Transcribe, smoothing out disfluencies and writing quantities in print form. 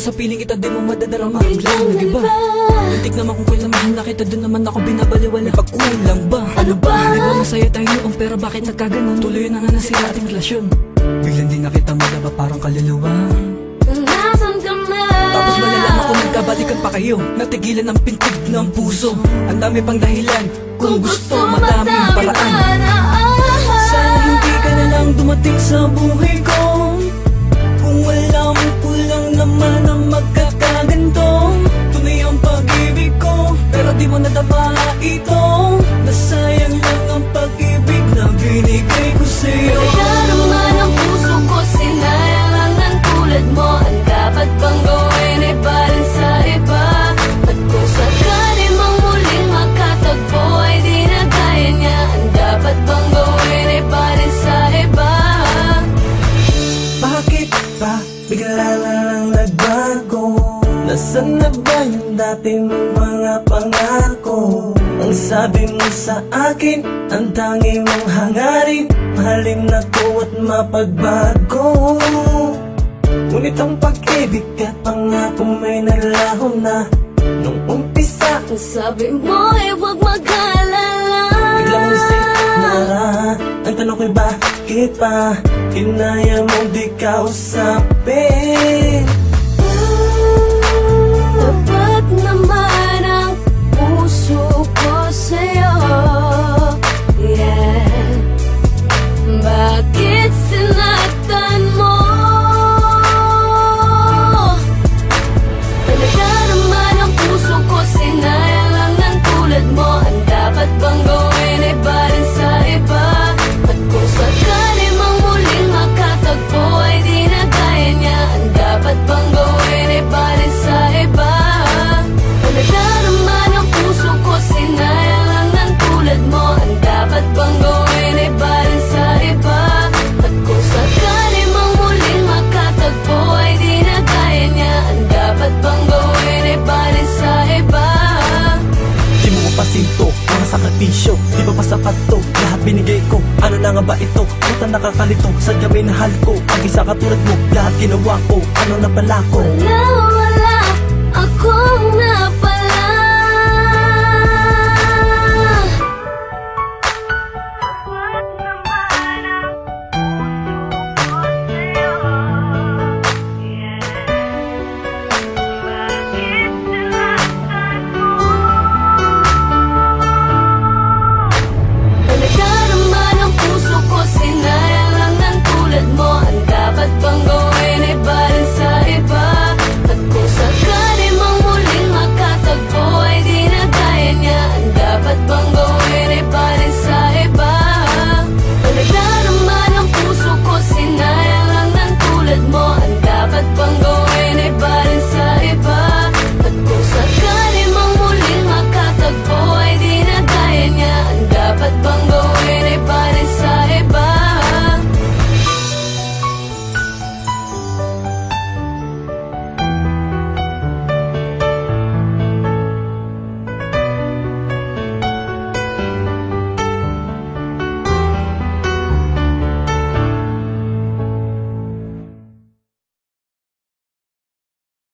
sa piling kita, di mo madadarama. Biglang nag-iba. Muntik naman kung kailan mahal na kita, doon naman ako binabaliwala. Pagkulang ba? Ano ba? Di ba masaya tayo noon, pero bakit nagkaganon? Tuloy na nga nasira ating relasyon. Biglang di na kita madaba, parang kaluluwa. Nasaan ka na? Tapos malalaman ko nagkabalikan pa kayo. Natigilan ang pintig ng puso. Ang dami pang dahilan, kung gusto madaming paraan. Sana hindi ka na lang dumating sa buhay ko. Kung alam ko lang naman na magkakaganto. Tunay ang pag-ibig ko, pero di mo nadama ito. Nasayang lang ang pag-ibig na binigay ko sa'yo. Nadarama ng puso ko, sinayang lang ng tulad mo. Ang dapat bang gawin ay balin sa iba? At kung sakali mang muling makatagpo ay di na kaya niya. Ang dapat bang gawin ay balin sa iba? Bakit ba bigla na lang nagbago? Nasaan na ba yung dati mong mga pangako? Ang sabi mo sa akin, ang tangi mong hangarin, mahalin na ko at mapagbago. Ngunit ang pag-ibig at pangako may naglaho na nung umpisa. Ang sabi mo ay huwag mag-alala. Biglang isip na ang tanong ko'y bakit pa kinaya mong di kausapin? Tapat naman ang puso ko sa'yo, yeah. Bakit sinaktan mo? Nadarama ng puso ko, sinayang lang ng tulad mo. Ang dapat bang gawin ay balin sa iba? At kung sakali mang muling makatagpo ay di na kaya niya. Ang dapat bang gawin ay balin sa iba? Nadarama ng puso ko, sinayang lang ng tulad mo. Ang dapat bang gawin ay balin sa iba? At kung sakali mang muling makatagpo ay di na kaya niya. Ang dapat bang gawin ay balin sa iba? Di mo ko pasinto, mga sakripisyo, di ba pa sapat to? Lahat binigay ko, ano na nga ba ito? Puta nakakalito, sadya minahal ko. Ang isa katulad mo, lahat ginawa ko, ano na pala ko? Wala akong